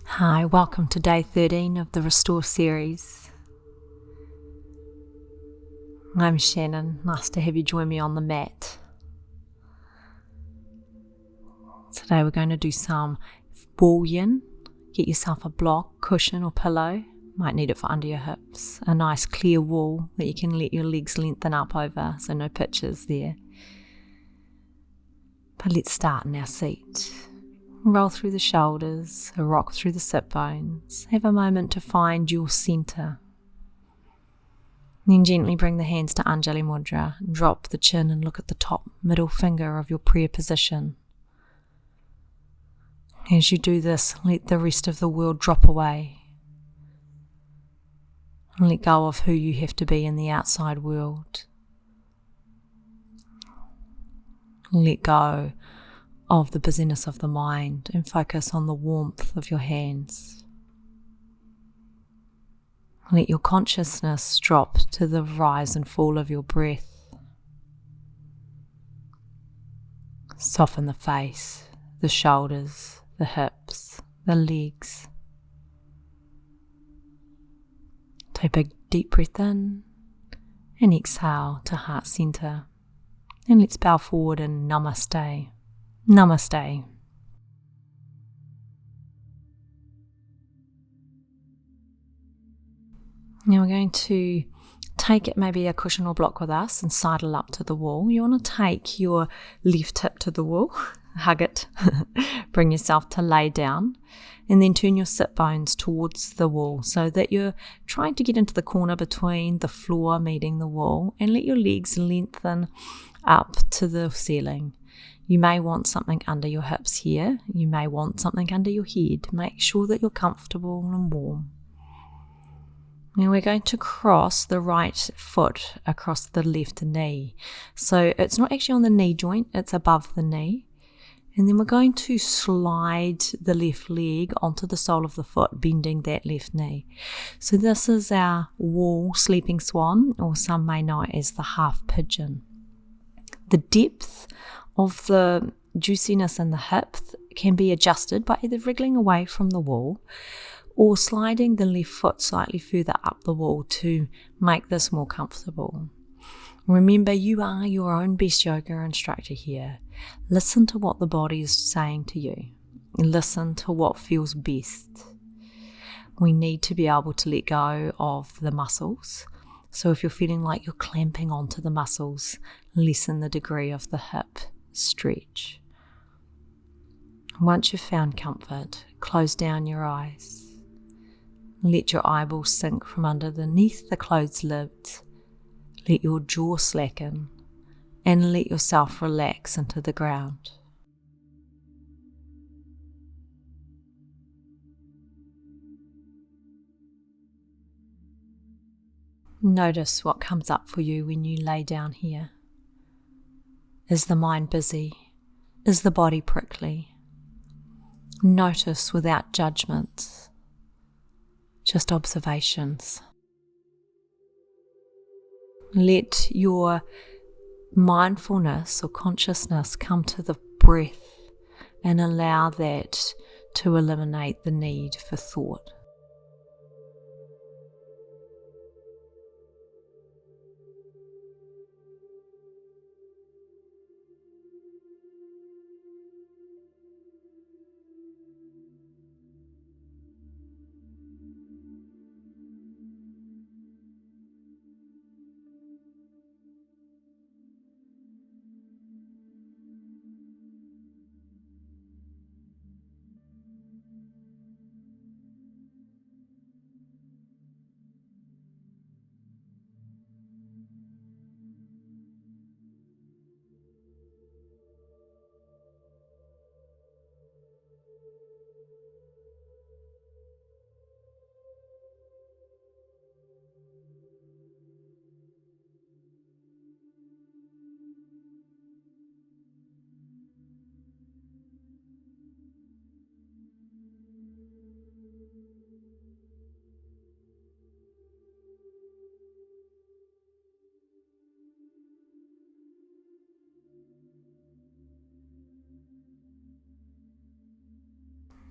Hi, welcome to day 13 of the Restore series. I'm Shannon. Nice to have you join me on the mat. Today we're going to do some wall yin. Get yourself a block, cushion or pillow. Might need it for under your hips. A nice clear wall that you can let your legs lengthen up over, so no pitches there. But let's start in our seat. Roll through the shoulders, rock through the sit bones. Have a moment to find your center. Then gently bring the hands to Anjali Mudra and drop the chin and look at the top middle finger of your prayer position. As you do this, let the rest of the world drop away. And let go of who you have to be in the outside world. Let go of the busyness of the mind and focus on the warmth of your hands. Let your consciousness drop to the rise and fall of your breath. Soften the face, the shoulders, the hips, the legs. Take a big deep breath in and exhale to heart center. And let's bow forward in Namaste. Namaste. Now we're going to take it maybe a cushion or block with us and sidle up to the wall. You want to take your left hip to the wall, hug it, bring yourself to lay down, and then turn your sit bones towards the wall so that you're trying to get into the corner between the floor meeting the wall, and let your legs lengthen up to the ceiling. You may want something under your hips here. You may want something under your head. Make sure that you're comfortable and warm. And we're going to cross the right foot across the left knee. So it's not actually on the knee joint, it's above the knee. And then we're going to slide the left leg onto the sole of the foot, bending that left knee. So this is our wall sleeping swan, or some may know it as the half pigeon. The depth of the juiciness in the hip can be adjusted by either wriggling away from the wall or sliding the left foot slightly further up the wall to make this more comfortable. Remember, you are your own best yoga instructor here. Listen to what the body is saying to you. Listen to what feels best. We need to be able to let go of the muscles. So if you're feeling like you're clamping onto the muscles, lessen the degree of the hip stretch. Once you've found comfort, close down your eyes. Let your eyeballs sink from underneath the closed lids. Let your jaw slacken and let yourself relax into the ground. Notice what comes up for you when you lay down here. Is the mind busy? Is the body prickly? Notice without judgments, just observations. Let your mindfulness or consciousness come to the breath and allow that to eliminate the need for thought.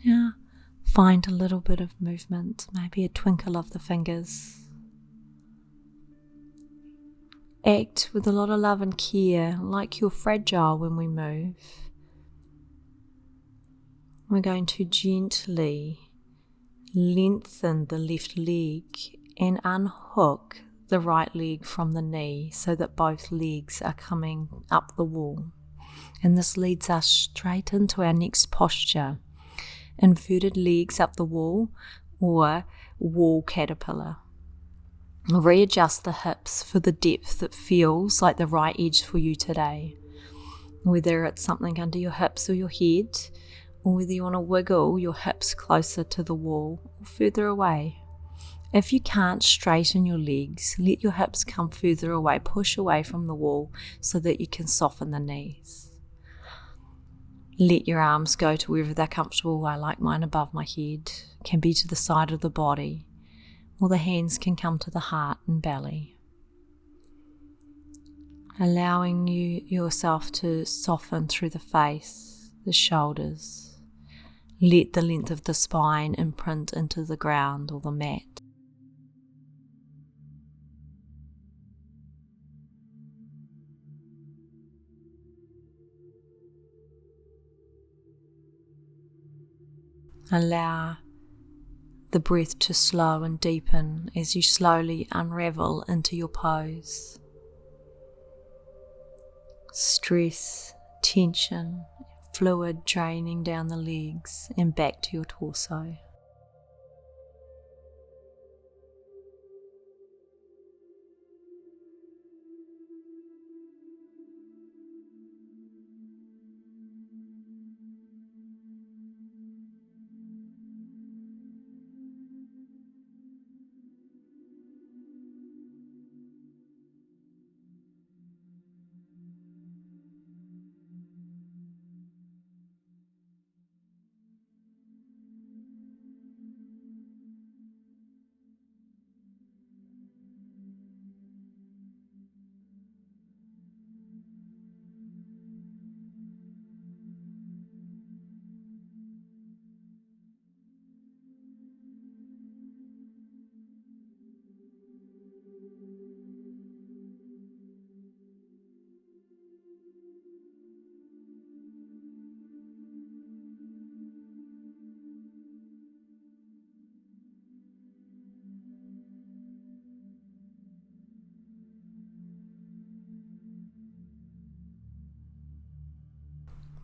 Now, Find a little bit of movement, maybe a twinkle of the fingers. Act with a lot of love and care, like you're fragile when we move. We're going to gently lengthen the left leg and unhook the right leg from the knee so that both legs are coming up the wall. And this leads us straight into our next posture. Inverted legs up the wall or wall caterpillar. Readjust the hips for the depth that feels like the right edge for you today. Whether it's something under your hips or your head, or whether you want to wiggle your hips closer to the wall or further away. If you can't straighten your legs, let your hips come further away, push away from the wall so that you can soften the knees. Let your arms go to wherever they're comfortable. I like mine above my head, can be to the side of the body, or the hands can come to the heart and belly. Allowing yourself to soften through the face, the shoulders. Let the length of the spine imprint into the ground or the mat. Allow the breath to slow and deepen as you slowly unravel into your pose. Stress, tension, fluid draining down the legs and back to your torso.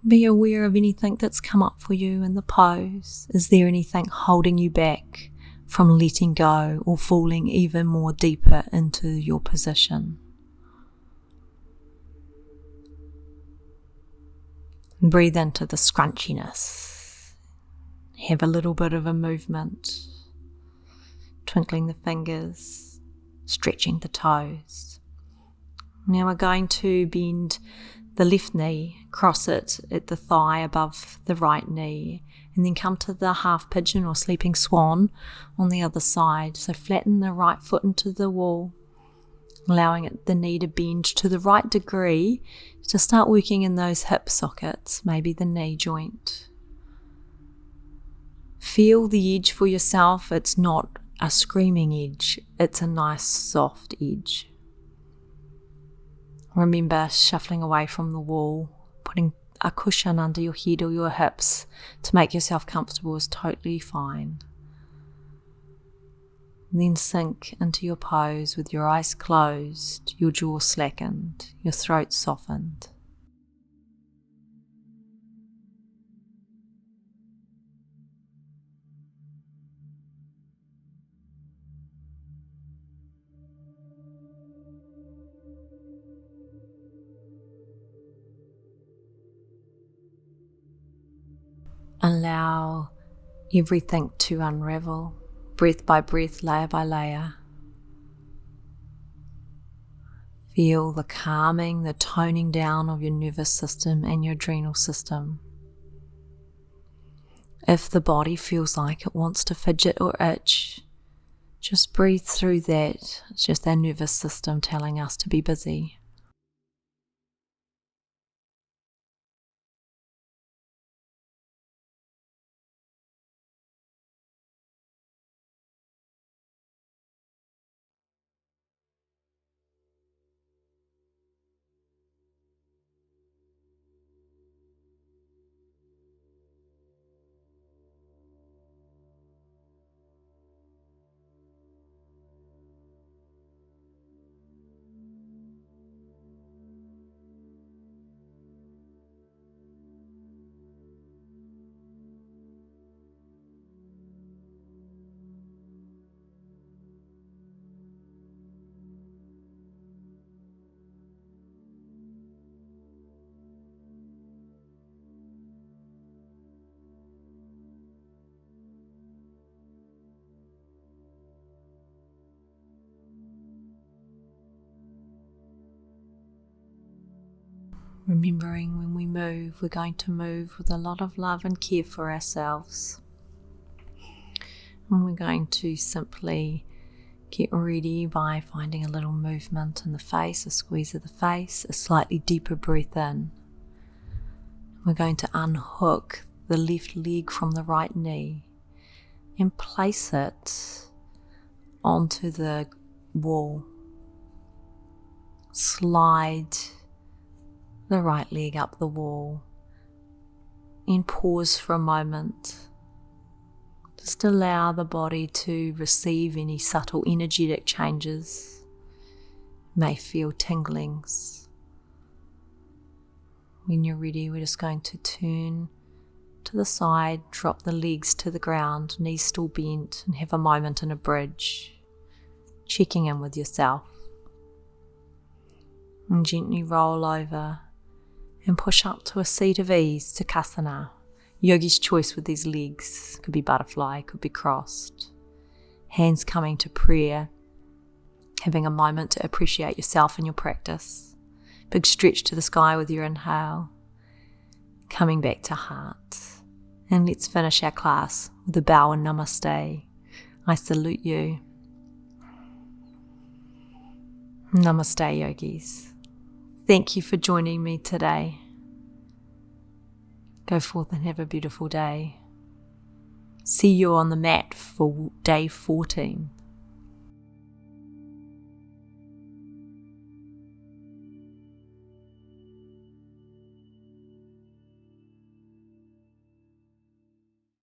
Be aware of anything that's come up for you in the pose. Is there anything holding you back from letting go or falling even more deeper into your position? Breathe into the scrunchiness. Have a little bit of a movement, twinkling the fingers, stretching the toes. Now we're going to bend the left knee, cross it at the thigh above the right knee, and then come to the half pigeon or sleeping swan on the other side. So flatten the right foot into the wall, allowing the knee to bend to the right degree to start working in those hip sockets, maybe the knee joint. Feel the edge for yourself. It's not a screaming edge, it's a nice soft edge. Remember, shuffling away from the wall, putting a cushion under your head or your hips to make yourself comfortable is totally fine. And then sink into your pose with your eyes closed, your jaw slackened, your throat softened. Allow everything to unravel, breath by breath, layer by layer. Feel the calming, the toning down of your nervous system and your adrenal system. If the body feels like it wants to fidget or itch, just breathe through that. It's just our nervous system telling us to be busy. Remembering when we move, we're going to move with a lot of love and care for ourselves. And we're going to simply get ready by finding a little movement in the face, a squeeze of the face, a slightly deeper breath in. We're going to unhook the left leg from the right knee and place it onto the wall. Slide the right leg up the wall and pause for a moment. Just allow the body to receive any subtle energetic changes. You may feel tinglings. When you're ready, we're just going to turn to the side, drop the legs to the ground, knees still bent, and have a moment in a bridge, checking in with yourself. And gently roll over and push up to a seat of ease, Sukhasana. Yogi's choice with these legs. Could be butterfly, could be crossed. Hands coming to prayer, having a moment to appreciate yourself and your practice. Big stretch to the sky with your inhale, coming back to heart. And let's finish our class with a bow and Namaste. I salute you. Namaste, yogis. Thank you for joining me today. Go forth and have a beautiful day. See you on the mat for day 14.